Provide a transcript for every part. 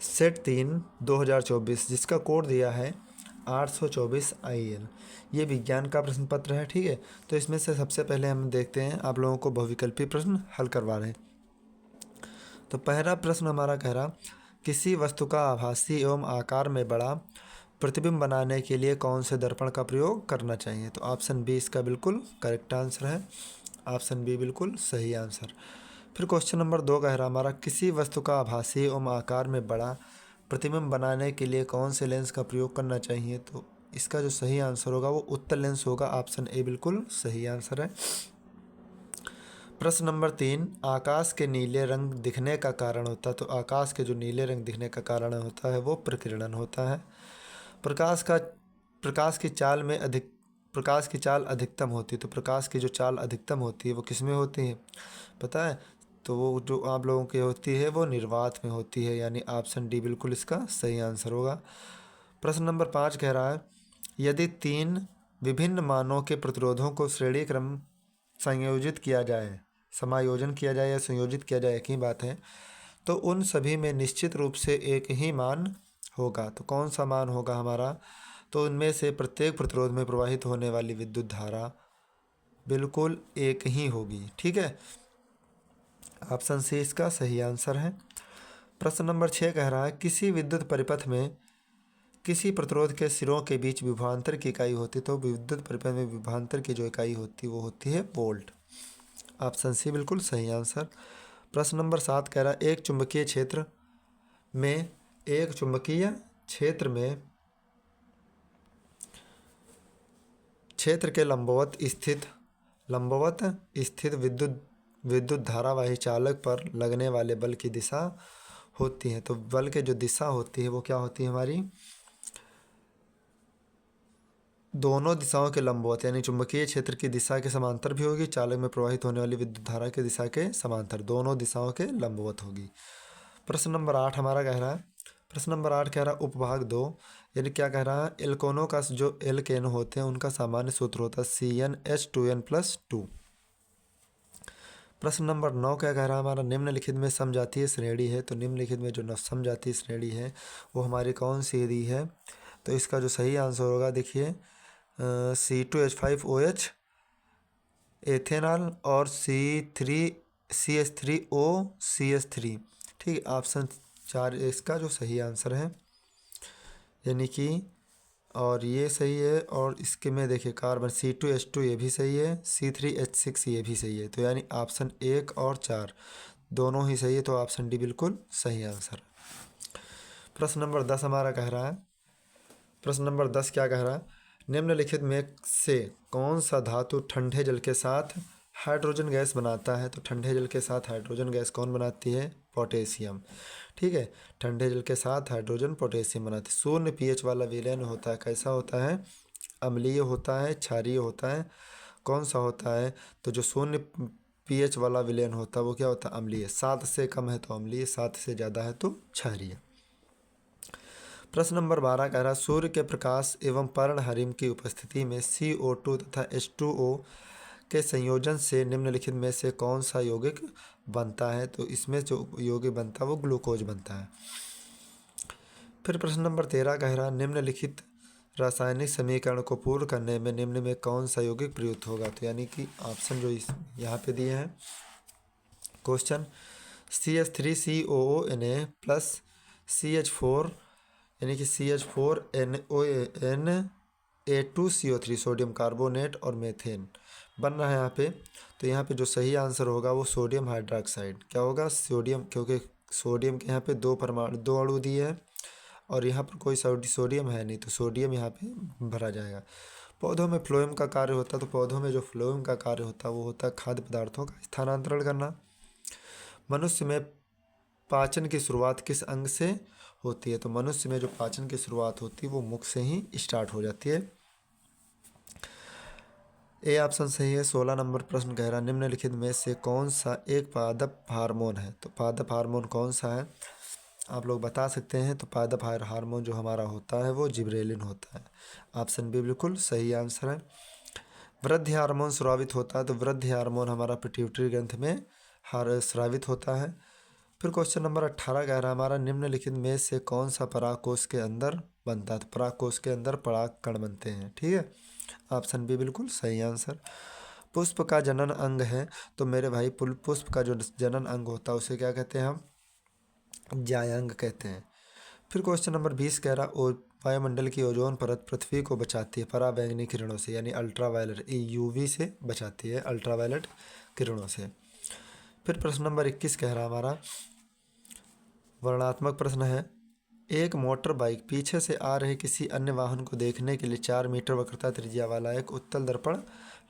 Set 3 2024 जिसका code दिया है 824 IL। ये विज्ञान का प्रश्न पत्र है, ठीक है। तो इसमें से सबसे पहले हम देखते हैं, आप लोगों को बहुविकल्पी प्रश्न हल करवा रहे हैं। तो पहला प्रश्न हमारा कह रहा, किसी वस्तु का आभासी एवं आकार में बड़ा प्रतिबिंब बनाने के लिए कौन से दर्पण का प्रयोग करना चाहिए। तो ऑप्शन बी इसका बिल्कुल करेक्ट आंसर है। ऑप्शन बी बिल्कुल सही आंसर। फिर क्वेश्चन नंबर 2 कह रहा हमारा, किसी वस्तु का आभासी एवं आकार में बड़ा प्रतिबिंब बनाने के लिए कौन से लेंस का प्रयोग करना चाहिए। तो इसका जो सही आंसर होगा वो उत्तल लेंस होगा। ऑप्शन ए बिल्कुल सही आंसर है। प्रश्न नंबर 3, आकाश के नीले रंग दिखने का कारण होता है। तो आकाश के जो नीले रंग दिखने का कारण होता है वो प्रकीर्णन होता है। प्रकाश की चाल अधिकतम होती है। तो प्रकाश की जो चाल अधिकतम होती है वो किस में होती है पता है। तो वो जो आप लोगों की होती है वो निर्वात में होती है, यानी ऑप्शन डी बिल्कुल इसका सही आंसर होगा। प्रश्न नंबर 5 कह रहा है, यदि 3 विभिन्न मानों के प्रतिरोधों को श्रेणी क्रम समायोजन किया जाए या संयोजित किया जाए, एक ही बात है, तो उन सभी में निश्चित रूप से एक ही मान होगा। तो कौन सा मान होगा हमारा। तो उनमें से प्रत्येक प्रतिरोध में प्रवाहित होने वाली विद्युत धारा बिल्कुल एक ही होगी, ठीक है। ऑप्शन सी इसका सही आंसर है। प्रश्न नंबर 6 कह रहा है, किसी विद्युत परिपथ में किसी प्रतिरोध के सिरों के बीच विभवांतर की इकाई होती है। तो विद्युत परिपथ में विभवांतर की जो इकाई होती है वो होती है वोल्ट। ऑप्शन सी बिल्कुल सही आंसर। प्रश्न नंबर 7 कह रहा है, एक चुंबकीय क्षेत्र के लंबवत स्थित विद्युत धारावाही चालक पर लगने वाले बल की दिशा होती है। तो बल के जो दिशा होती है वो क्या होती है हमारी, दोनों दिशाओं के लंबवत, यानी चुंबकीय क्षेत्र की दिशा के समांतर भी होगी, चालक में प्रवाहित होने वाली विद्युत धारा की दिशा के समांतर, दोनों दिशाओं के लंबवत होगी। प्रश्न नंबर 8 हमारा कह रहा है, उपभाग 2, यानी क्या कह रहा है, एल्कोनों का जो एल्केन होते हैं उनका सामान्य सूत्र होता है CnH2n+2। प्रश्न नंबर 9 क्या कह रहा है हमारा, निम्नलिखित में समजातीय श्रेणी है। तो निम्नलिखित में जो समजातीय श्रेणी है वो हमारी कौन सी दी है। तो इसका जो सही आंसर होगा देखिए, C2H5OH एथेनॉल और CH3OCH3, ठीक है। ऑप्शन 4 इसका जो सही आंसर है, यानी कि और ये सही है, और इसके में देखिए कार्बन C2H2 ये भी सही है, C3H6 ये भी सही है। तो यानी ऑप्शन 1 और 4 दोनों ही सही है। तो ऑप्शन डी बिल्कुल सही आंसर। प्रश्न नंबर 10 हमारा कह रहा है, प्रश्न नंबर 10 क्या कह रहा है, निम्नलिखित में से कौन सा धातु ठंडे जल के साथ हाइड्रोजन गैस बनाता है। तो ठंडे जल के साथ हाइड्रोजन गैस कौन बनाती है, पोटेशियम, ठीक है। ठंडे जल के साथ हाइड्रोजन पोटेशियम बनाती है। शून्य pH वाला विलयन होता है, कैसा होता है, अम्लीय होता है, क्षारीय होता है, कौन सा होता है। तो जो शून्य pH वाला विलयन होता है वो क्या होता है, अम्लीय। 7 से कम है तो अम्लीय, 7 से ज़्यादा है तो क्षारीय। प्रश्न नंबर 12 कह रहा है, सूर्य के प्रकाश एवं पर्णहरिम की उपस्थिति में CO2 तथा H2O के संयोजन से निम्नलिखित में से कौन सा यौगिक बनता है। तो इसमें जो यौगिक बनता है वो ग्लूकोज बनता है। फिर प्रश्न नंबर 13 कह रहा है, निम्नलिखित रासायनिक समीकरण को पूर्ण करने में निम्न में कौन सा यौगिक प्रयुक्त होगा। तो यानी कि ऑप्शन जो यहाँ पे दिए हैं क्वेश्चन, CH3COONA प्लस CH4 यानी कि CH4NaA2CO3 सोडियम कार्बोनेट और मेथेन बन रहा है यहाँ पे। तो यहाँ पे जो सही आंसर होगा वो सोडियम हाइड्रोक्साइड क्या होगा, सोडियम, क्योंकि सोडियम के यहाँ पे 2 अणु दिए हैं और यहाँ पर कोई सोडियम है नहीं, तो सोडियम यहाँ पे भरा जाएगा। पौधों में फ्लोएम का कार्य होता है। तो पौधों में जो फ्लोएम का कार्य होता है वो होता है खाद्य पदार्थों का स्थानांतरण करना। मनुष्य में पाचन की शुरुआत किस अंग से होती है। तो मनुष्य में जो पाचन की शुरुआत होती है वो मुख से ही स्टार्ट हो जाती है। ए ऑप्शन सही है। 16 नंबर प्रश्न कह रहा है, निम्नलिखित में से कौन सा एक पादप हार्मोन है। तो पादप हार्मोन कौन सा है आप लोग बता सकते हैं। तो पादप हार्मोन जो हमारा होता है वो जिब्रेलिन होता है। ऑप्शन बी बिल्कुल सही आंसर है। वृद्धि हार्मोन स्रावित होता है। तो वृद्धि हार्मोन हमारा पिट्यूटरी ग्रंथि में स्रावित होता है। फिर क्वेश्चन नंबर 18 कह रहा है हमारा, निम्नलिखित में से कौन सा पराग कोश के अंदर बनता है? तो पराग कोश के अंदर पराग कण बनते हैं। ठीक है, ऑप्शन बी बिल्कुल सही आंसर। पुष्प का जनन अंग है, तो मेरे भाई पुष्प का जो जनन अंग होता है उसे क्या कहते हैं? हम जायांग कहते हैं। फिर क्वेश्चन नंबर 20 कह रहा, वायुमंडल की ओजोन परत पृथ्वी को बचाती है पराबैंगनी किरणों से, यानी अल्ट्रावायलेट यूवी से बचाती है, अल्ट्रावायलेट किरणों से। फिर प्रश्न नंबर 21 कह रहा हमारा, वर्णनात्मक प्रश्न है, एक मोटर बाइक पीछे से आ रहे किसी अन्य वाहन को देखने के लिए 4 मीटर वक्रता त्रिज्या वाला एक उत्तल दर्पण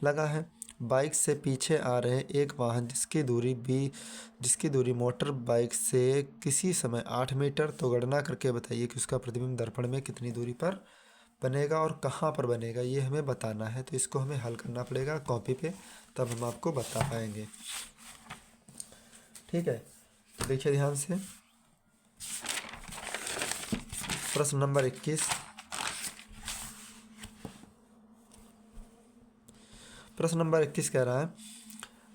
लगा है। बाइक से पीछे आ रहे एक वाहन जिसकी दूरी मोटर बाइक से किसी समय 8 मीटर, तो गणना करके बताइए कि उसका प्रतिबिंब दर्पण में कितनी दूरी पर बनेगा और कहाँ पर बनेगा, ये हमें बताना है। तो इसको हमें हल करना पड़ेगा कॉपी पे, तब हम आपको बता पाएंगे। ठीक है, तो देखिए ध्यान से प्रश्न नंबर 21। प्रश्न नंबर 21 कह रहा है,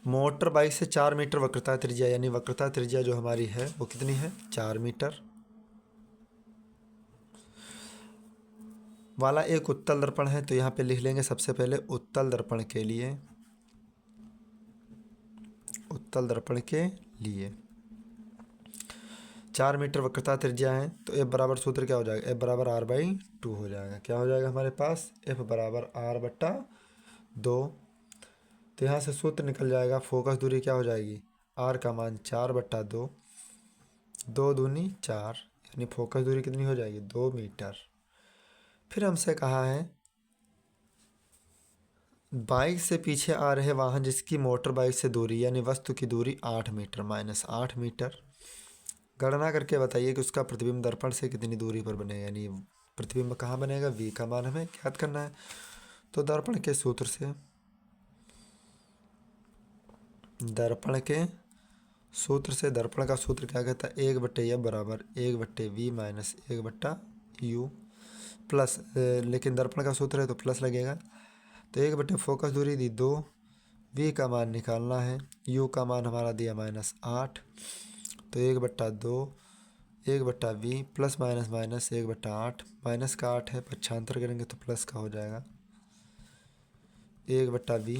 मोटर बाइक से 4 मीटर वक्रता त्रिज्या, यानी वक्रता त्रिज्या जो हमारी है वो कितनी है? 4 मीटर वाला एक उत्तल दर्पण है। तो यहाँ पे लिख लेंगे सबसे पहले उत्तल दर्पण के लिए, उत्तल दर्पण के लिए 4 मीटर वक्रता त्रिज्या है, तो एफ बराबर सूत्र क्या हो जाएगा? एफ बराबर आर बाई 2 हो जाएगा। क्या हो जाएगा हमारे पास? एफ बराबर आर बट्टा 2। तो यहाँ से सूत्र निकल जाएगा, फोकस दूरी क्या हो जाएगी? आर का मान 4 बट्टा 2, 2 दूनी 4, यानी फोकस दूरी कितनी हो जाएगी? 2 मीटर। फिर हमसे कहा है, बाइक से पीछे आ रहे वाहन जिसकी मोटर बाइक से दूरी यानी वस्तु की दूरी 8 मीटर माइनस 8 मीटर, गणना करके बताइए कि उसका प्रतिबिंब दर्पण से कितनी दूरी पर बनेगा, यानी प्रतिबिंब कहाँ बनेगा? वी का मान हमें ज्ञात करना है। तो दर्पण के सूत्र से, दर्पण का सूत्र क्या कहता है? 1/F बराबर 1/V माइनस 1/U प्लस, लेकिन दर्पण का सूत्र है तो प्लस लगेगा। तो 1/, फोकस दूरी दी 2, V का मान निकालना है, U का मान हमारा दिया -8, तो 1/2 1/V plus minus minus 1/8, minus का 8 है, पक्षांतर करेंगे तो प्लस का हो जाएगा 1/V।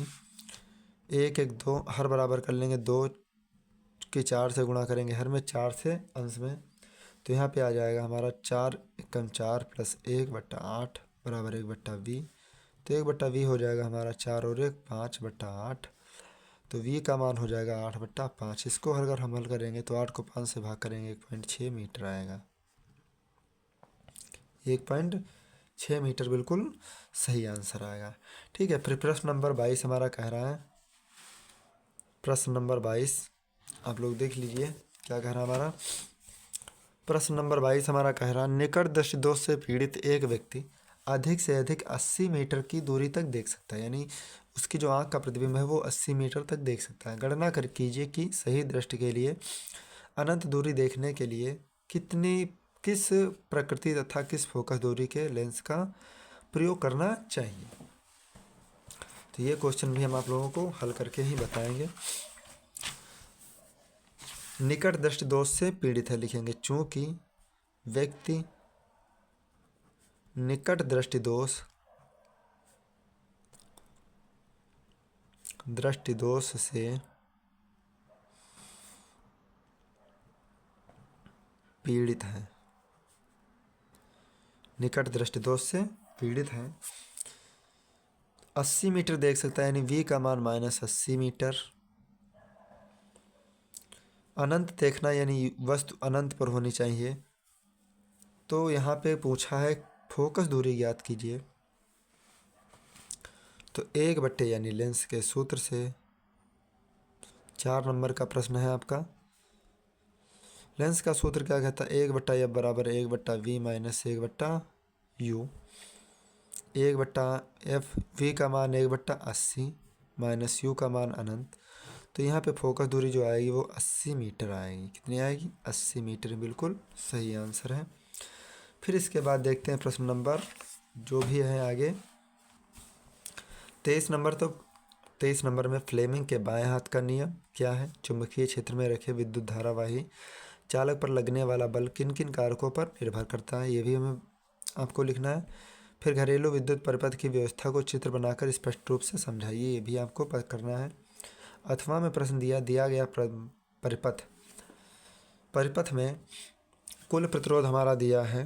1 1 2 हर बराबर कर लेंगे, 2 के 4 से गुणा करेंगे हर में, 4 से अंश में, तो यहाँ पे आ जाएगा हमारा 4 एकम 4 प्लस 1/8 बराबर 1/V। तो 1/V हो जाएगा हमारा 4 और 1 5/8, तो V का मान हो जाएगा 8/5। इसको अगर हम हल करेंगे तो 8 को 5 से भाग करेंगे 1.6 मीटर आएगा। 1.6 मीटर बिल्कुल सही आंसर आएगा। ठीक है, फिर प्रश्न नंबर 22 हमारा कह रहा है, प्रश्न नंबर 22 आप लोग देख लीजिए क्या कह रहा है हमारा। प्रश्न नंबर 22 हमारा कह रहा है, निकट दृष्टि दोष से पीड़ित एक व्यक्ति अधिक से अधिक 80 मीटर की दूरी तक देख सकता है, यानी उसकी जो आँख का प्रतिबिंब है वो 80 मीटर तक देख सकता है। गणना कर कीजिए कि सही दृष्टि के लिए अनंत दूरी देखने के लिए किस प्रकृति तथा किस फोकस दूरी के लेंस का प्रयोग करना चाहिए। तो ये क्वेश्चन भी हम आप लोगों को हल करके ही बताएंगे। निकट दृष्टि दोष से पीड़ित है लिखेंगे, चूंकि व्यक्ति निकट दृष्टि दोष से पीड़ित है, निकट दृष्टि दोष से पीड़ित है, 80 मीटर देख सकता है, यानी V का मान -80 मीटर। अनंत देखना यानी वस्तु अनंत पर होनी चाहिए, तो यहाँ पे पूछा है फोकस दूरी ज्ञात कीजिए, तो 1/, यानी लेंस के सूत्र से 4 नंबर का प्रश्न है आपका। लेंस का सूत्र क्या कहता है? 1/F बराबर 1/V minus 1/U। 1/F, V का मान 1/80 माइनस U का मान अनंत, तो यहाँ पे फोकस दूरी जो आएगी वो 80 मीटर आएगी। कितनी आएगी? 80 मीटर, बिल्कुल सही आंसर है। फिर इसके बाद देखते हैं प्रश्न नंबर जो भी है आगे 23 नंबर। तो 23 नंबर में फ्लेमिंग के बाएं हाथ का नियम क्या है? चुंबकीय क्षेत्र में रखे विद्युत धारावाही चालक पर लगने वाला बल किन किन कारकों पर निर्भर करता है, ये भी हमें आपको लिखना है। फिर घरेलू विद्युत परिपथ की व्यवस्था को चित्र बनाकर स्पष्ट रूप से समझाइए, ये भी आपको करना है। अथवा में प्रश्न दिया गया परिपथ में कुल प्रतिरोध हमारा दिया है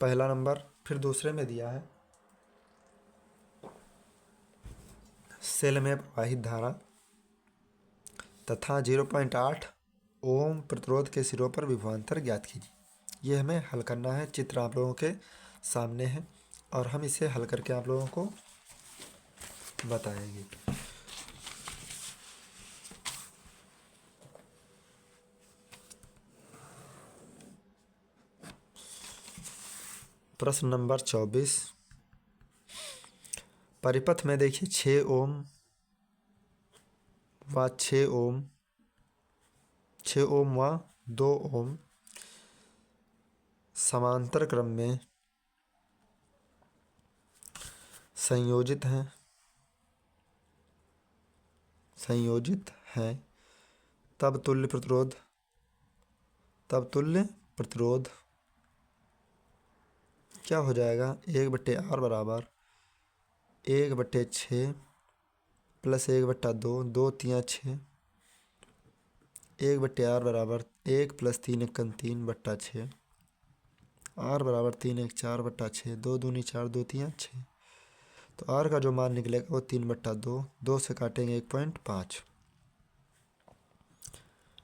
पहला नंबर। फिर दूसरे में दिया है सेल में प्रवाहित धारा तथा 0.8 ओम प्रतिरोध के सिरों पर विभवांतर ज्ञात कीजिए। ये हमें हल करना है। चित्र आप लोगों के सामने है और हम इसे हल करके आप लोगों को बताएंगे। प्रश्न नंबर 24, परिपथ में देखिए 6 ओम व 6 ओम, 6 ओम व 2 ओम समांतर क्रम में संयोजित हैं, तब तुल्य प्रतिरोध क्या हो जाएगा, 1/R बराबर 1/6 प्लस 1/2, 2 3 6, 1/R बराबर 1 + 3 × 3/6, R बराबर 3 × 4/6, 2 दूनी 4, 2 3 6। तो R का जो मान निकलेगा वो 3/2, 2 से काटेंगे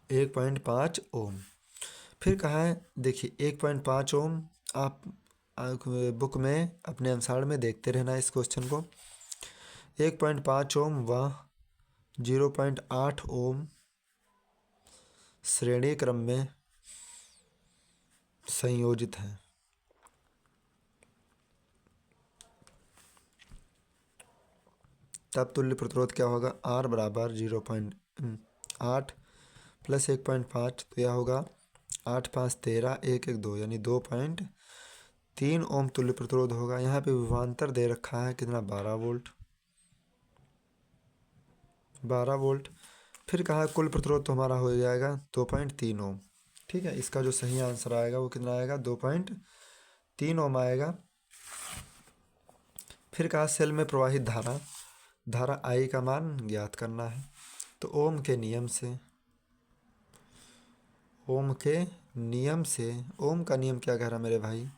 1.5 ओम। फिर कहा है देखिए 1.5 ओम, आप बुक में अपने अनुसार में देखते रहना इस क्वेश्चन को। 1.5 ओम व 0.8 ओम श्रेणी क्रम में संयोजित हैं। तब तुल्य प्रतिरोध क्या होगा, R बराबर 0.8 प्लस 1.5, तो यह होगा 8 5 13, 1 1 2, यानी 2.3 ओम तुल्य प्रतिरोध होगा। यहाँ पे विभवांतर दे रखा है कितना, 12 वोल्ट। फिर कहा कुल प्रतिरोध तो हमारा हो जाएगा 2.3 ओम। ठीक है, इसका जो सही आंसर आएगा वो कितना आएगा, 2.3 ओम आएगा। फिर कहा सेल में प्रवाहित धारा I का मान ज्ञात करना है। तो ओम के नियम से ओम का नियम क्या कह रहा मेरे भाई,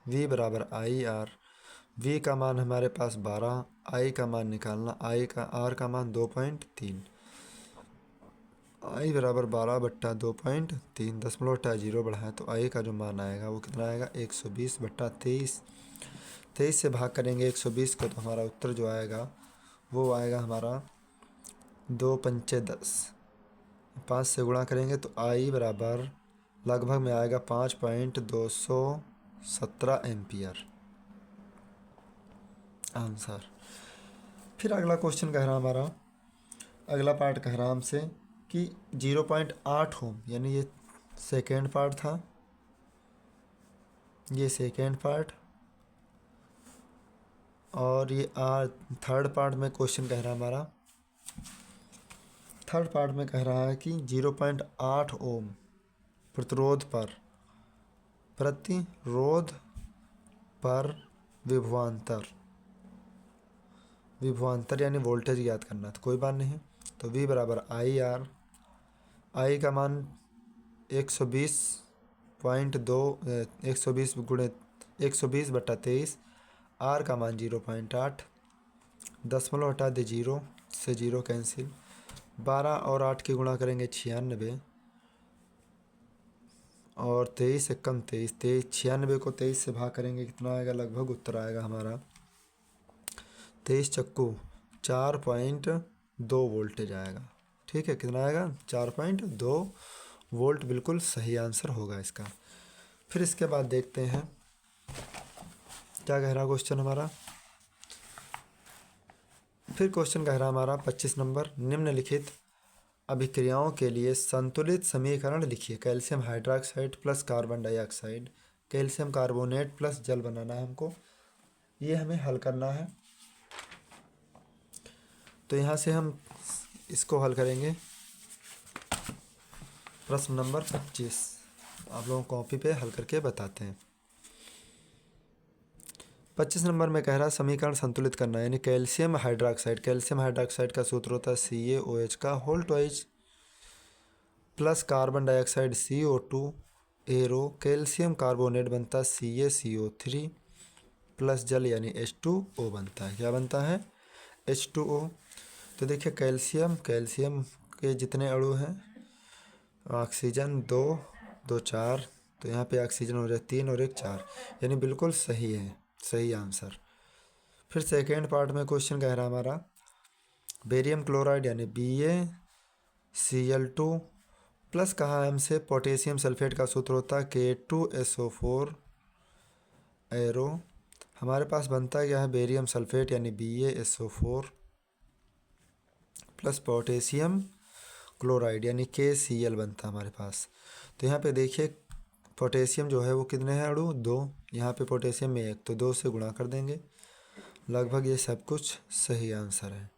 V बराबर IR। V का मान हमारे पास 12, I का मान निकालना, R का मान 2.3, I बराबर 12/2.3, 0.0 बढ़ा है तो I का जो मान आएगा वो कितना आएगा, 120/23। 23 से भाग करेंगे 120 को तो हमारा उत्तर जो आएगा वो आएगा हमारा 2 पंचे 10, 5 से गुणा करेंगे तो I बराबर लगभग में आएगा 5.217 एम्पियर आंसर। फिर अगला क्वेश्चन कह रहा हमारा, अगला पार्ट कह रहा हमसे कि 0.8 ओम, यानी ये सेकेंड पार्ट था, ये सेकेंड पार्ट, और ये थर्ड पार्ट में क्वेश्चन कह रहा हमारा, थर्ड पार्ट में कह रहा है कि 0.8 ओम प्रतिरोध पर विभवांतर यानी वोल्टेज ज्ञात करना। तो कोई बात नहीं, तो V बराबर IR, I का मान 120/23, R का मान 0.8, दशमलव हटा दे 0 से 0 कैंसिल, 12 और 8 की गुणा करेंगे 96, और 23 से कम 23, 96 को 23 से भाग करेंगे कितना आएगा, लगभग उत्तर आएगा हमारा 23 चक्कू 4.2 वोल्टेज आएगा। ठीक है, कितना आएगा, 4.2 वोल्ट, बिल्कुल सही आंसर होगा इसका। फिर इसके बाद देखते हैं क्या कह रहा क्वेश्चन हमारा। फिर क्वेश्चन कह रहा हमारा 25 नंबर, निम्नलिखित अभिक्रियाओं के लिए संतुलित समीकरण लिखिए। Calcium hydroxide plus carbon dioxide, calcium carbonate plus जल बनाना है हमको, ये हमें हल करना है। तो यहाँ से हम इसको हल करेंगे। प्रश्न नंबर 25, आप लोगों को कॉपी पे हल करके बताते हैं। 25 नंबर में कह रहा समीकरण संतुलित करना, यानी कैल्शियम हाइड्रोक्साइड का सूत्र होता है CaOH का whole twice plus carbon dioxide CO2 arrow, calcium carbonate बनता है CaCO3 प्लस जल यानी H2O बनता है। क्या बनता है? H2O। तो देखिए कैल्शियम के जितने अणु हैं, ऑक्सीजन 2 2 4, तो यहाँ पे ऑक्सीजन हो जाए 3 और 1 4, यानी बिल्कुल सही है, सही आंसर। फिर सेकेंड पार्ट में क्वेश्चन कह रहा हमारा बेरियम क्लोराइड यानी BaCl2 प्लस कहा हमसे पोटेशियम सल्फेट का सूत्र होता है K2SO4 एरो। हमारे पास बनता है क्या है? बेरियम सल्फेट यानी BaSO4 प्लस पोटेशियम क्लोराइड यानी KCl बनता है हमारे पास। तो यहाँ पे देखिए पोटेशियम जो है वो कितने हैं अणु? 2, यहाँ पे पोटेशियम में 1, तो 2 से गुणा कर देंगे। लगभग ये सब कुछ सही आंसर है।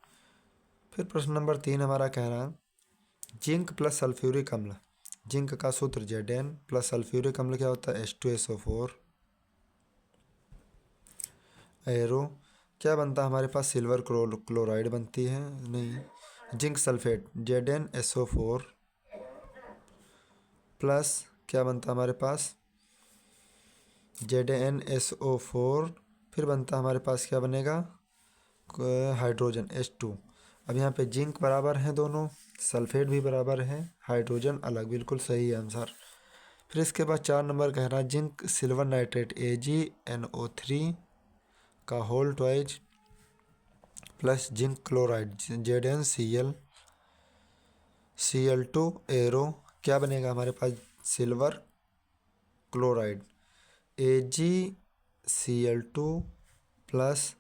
फिर प्रश्न नंबर 3 हमारा कह रहा है जिंक प्लस सल्फ्यूरिक अम्ल, जिंक का सूत्र Zn प्लस सल्फ्यूरिक अम्ल क्या होता है? H2SO4 arrow. क्या बनता है हमारे पास? सिल्वर क्लोराइड बनती है, नहीं, जिंक सल्फेट ZnSO4 प्लस क्या बनता है हमारे पास? ZnSO4, फिर बनता है हमारे पास क्या बनेगा? Hydrogen H2। अब यहाँ पे जिंक बराबर हैं दोनों, सल्फेट भी बराबर है, हाइड्रोजन अलग, बिल्कुल सही आंसर। फिर इसके बाद 4 नंबर कह रहा है जिंक सिल्वर नाइट्रेट AgNO3 का whole twice plus zinc chloride ZnCl2 arrow. क्या बनेगा हमारे पास? Silver chloride AgCl2 plus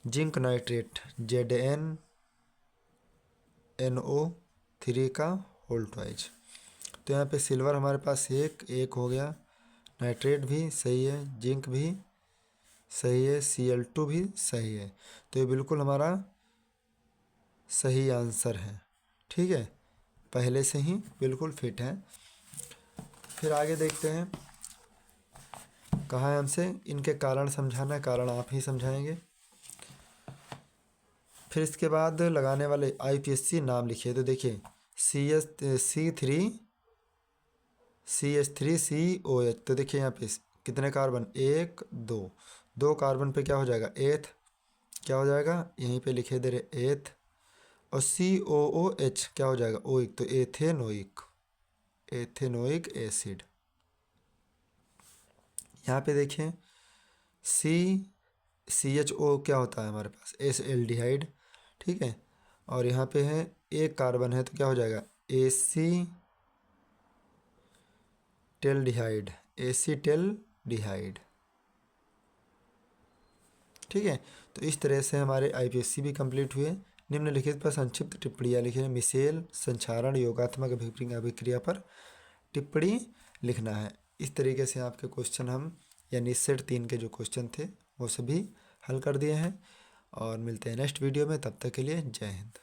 zinc nitrate ZnNO3 का होल ट्वाइज। तो यहाँ पे सिल्वर हमारे पास एक हो गया, नाइट्रेट भी सही है, जिंक भी सही है, Cl2 भी सही है। तो ये बिल्कुल हमारा सही आंसर है। ठीक है, पहले से ही बिल्कुल फिट है। फिर आगे देखते हैं, कहा है हमसे इनके कारण समझाना है, कारण आप ही समझाएंगे। फिर इसके बाद लगाने वाले IPSC नाम लिखिए। तो देखिए CH3COH, तो देखिए यहाँ पे कितने कार्बन? 1 2, 2 कार्बन पे क्या हो जाएगा? एथ, क्या हो जाएगा? यहीं पे लिखे दे रहे एथ। और COOH क्या हो जाएगा? ओइक, तो एथेनोइक एसिड। यहाँ पे देखें CHO क्या होता है हमारे पास? एल्डिहाइड। ठीक है, और यहाँ पे है एक कार्बन है, तो क्या हो जाएगा? एसीटेल्डिहाइड। ठीक है, तो इस तरह से हमारे IPSC भी कंप्लीट हुए। निम्नलिखित पर संक्षिप्त टिप्पणियाँ लिखिए। मिसेल संक्षारण योगात्मक अभिक्रिया पर टिप्पणी लिखना है। इस तरीके से आपके क्वेश्चन हम, यानी सेट 3 के जो क्वेश्चन थे वो सभी हल कर दिए हैं। और मिलते हैं नेक्स्ट वीडियो में, तब तक के लिए जय हिंद।